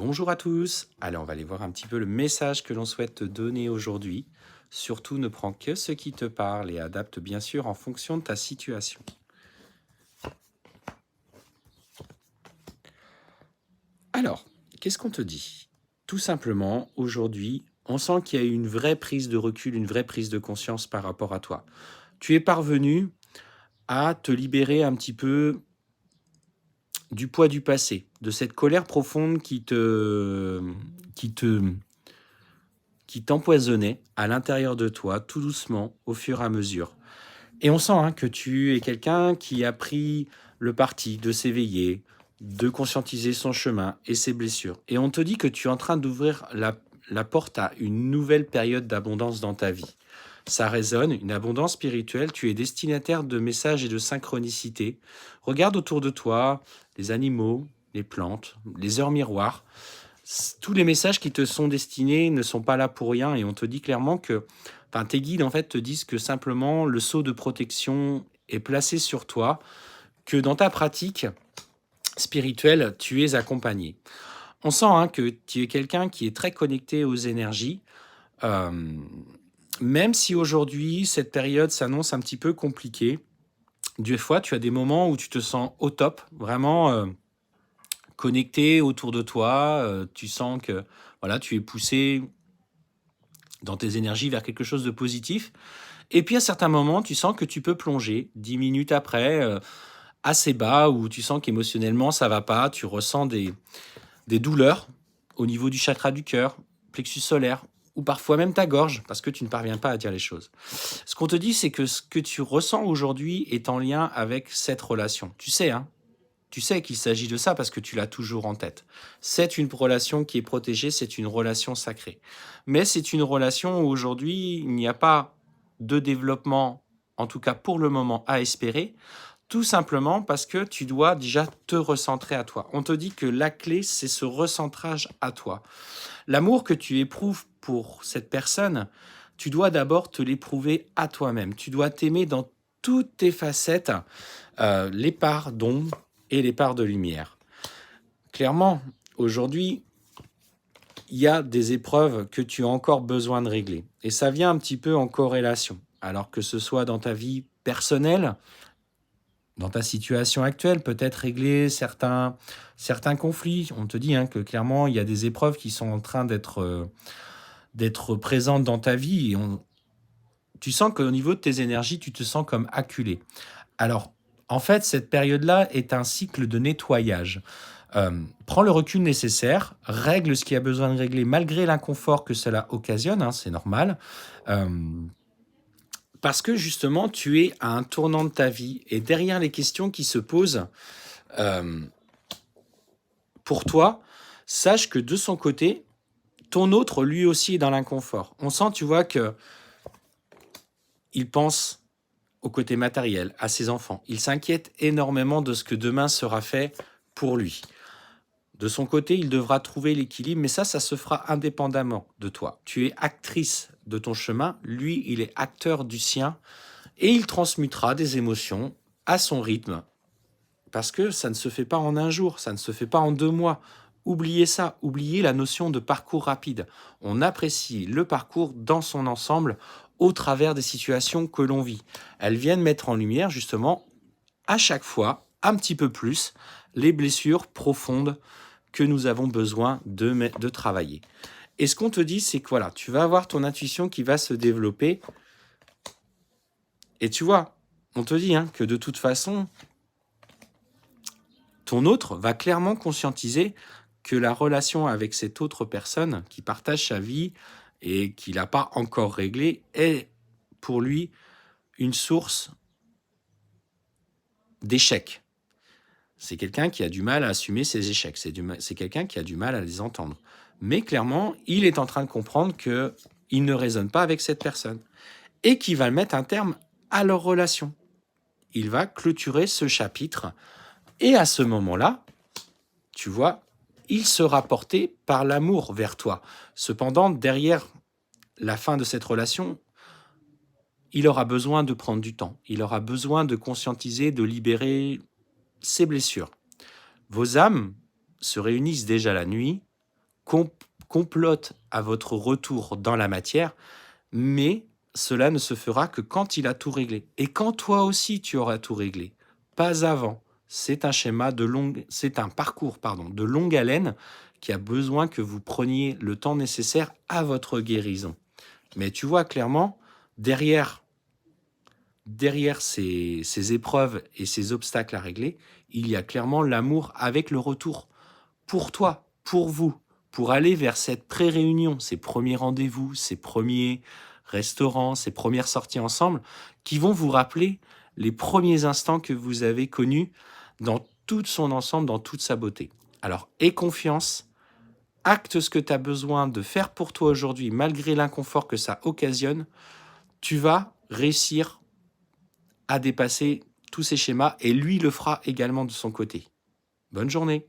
Bonjour à tous. Allez, on va aller voir un petit peu le message que l'on souhaite te donner aujourd'hui. Surtout, ne prends que ce qui te parle et adapte bien sûr en fonction de ta situation. Alors, qu'est-ce qu'on te dit? Tout simplement, aujourd'hui, on sent qu'il y a eu une vraie prise de recul, une vraie prise de conscience par rapport à toi. Tu es parvenu à te libérer un petit peu du poids du passé, de cette colère profonde qui te qui t'empoisonnait à l'intérieur de toi, tout doucement, au fur et à mesure. Et on sent que tu es quelqu'un qui a pris le parti de s'éveiller, de conscientiser son chemin et ses blessures. Et on te dit que tu es en train d'ouvrir la porte à une nouvelle période d'abondance dans ta vie. Ça résonne, une abondance spirituelle, tu es destinataire de messages et de synchronicité. Regarde autour de toi les animaux, les plantes, les heures miroirs. Tous les messages qui te sont destinés ne sont pas là pour rien et on te dit clairement que tes guides en fait te disent que simplement le sceau de protection est placé sur toi, que dans ta pratique spirituelle, tu es accompagné. On sent que tu es quelqu'un qui est très connecté aux énergies, euh, même si aujourd'hui cette période s'annonce un petit peu compliquée. Des fois, tu as des moments où tu te sens au top, vraiment connecté autour de toi. Tu sens que voilà, tu es poussé dans tes énergies vers quelque chose de positif. Et puis à certains moments, tu sens que tu peux plonger 10 minutes après, assez bas, où tu sens qu'émotionnellement ça va pas, tu ressens des douleurs au niveau du chakra du cœur, plexus solaire, ou parfois même ta gorge, parce que tu ne parviens pas à dire les choses. Ce qu'on te dit, c'est que ce que tu ressens aujourd'hui est en lien avec cette relation. Tu sais qu'il s'agit de ça parce que tu l'as toujours en tête. C'est une relation qui est protégée, c'est une relation sacrée. Mais c'est une relation où aujourd'hui, il n'y a pas de développement, en tout cas pour le moment, à espérer, tout simplement parce que tu dois déjà te recentrer à toi. On te dit que la clé, c'est ce recentrage à toi. L'amour que tu éprouves pour cette personne, tu dois d'abord te l'éprouver à toi-même. Tu dois t'aimer dans toutes tes facettes, les parts d'ombre et les parts de lumière. Clairement, aujourd'hui, il y a des épreuves que tu as encore besoin de régler. Et ça vient un petit peu en corrélation. Alors que ce soit dans ta vie personnelle, dans ta situation actuelle, peut-être régler certains conflits. On te dit que clairement, il y a des épreuves qui sont en train d'être présentes dans ta vie. Et tu sens qu'au niveau de tes énergies, tu te sens comme acculé. Alors, en fait, cette période-là est un cycle de nettoyage. Prends le recul nécessaire, règle ce qui a besoin de régler malgré l'inconfort que cela occasionne, c'est normal. Euh, Parce que justement, tu es à un tournant de ta vie et derrière les questions qui se posent euh, pour toi, sache que de son côté, ton autre lui aussi est dans l'inconfort. On sent, tu vois, que il pense au côté matériel, à ses enfants. Il s'inquiète énormément de ce que demain sera fait pour lui. De son côté, il devra trouver l'équilibre, mais ça se fera indépendamment de toi. Tu es actrice de ton chemin, lui, il est acteur du sien, et il transmutera des émotions à son rythme. Parce que ça ne se fait pas en un jour, ça ne se fait pas en 2 mois. Oubliez ça, oubliez la notion de parcours rapide. On apprécie le parcours dans son ensemble au travers des situations que l'on vit. Elles viennent mettre en lumière justement à chaque fois un petit peu plus les blessures profondes que nous avons besoin de travailler. Et ce qu'on te dit, c'est que voilà, tu vas avoir ton intuition qui va se développer. Et tu vois, on te dit que de toute façon, ton autre va clairement conscientiser que la relation avec cette autre personne qui partage sa vie et qu'il n'a pas encore réglée est pour lui une source d'échecs. C'est quelqu'un qui a du mal à assumer ses échecs, c'est quelqu'un qui a du mal à les entendre. Mais clairement, il est en train de comprendre qu'il ne raisonne pas avec cette personne et qu'il va mettre un terme à leur relation. Il va clôturer ce chapitre et à ce moment-là, tu vois, il sera porté par l'amour vers toi. Cependant, derrière la fin de cette relation, il aura besoin de prendre du temps. Il aura besoin de conscientiser, de libérer ses blessures. Vos âmes se réunissent déjà la nuit complote à votre retour dans la matière, mais cela ne se fera que quand il a tout réglé. Et quand toi aussi tu auras tout réglé, pas avant. C'est un schéma c'est un parcours, pardon, de longue haleine qui a besoin que vous preniez le temps nécessaire à votre guérison. Mais tu vois clairement, derrière ces épreuves et ces obstacles à régler, il y a clairement l'amour avec le retour. Pour toi, pour vous, pour aller vers cette pré-réunion, ces premiers rendez-vous, ces premiers restaurants, ces premières sorties ensemble, qui vont vous rappeler les premiers instants que vous avez connus dans tout son ensemble, dans toute sa beauté. Alors, aie confiance, acte ce que tu as besoin de faire pour toi aujourd'hui, malgré l'inconfort que ça occasionne, tu vas réussir à dépasser tous ces schémas et lui le fera également de son côté. Bonne journée.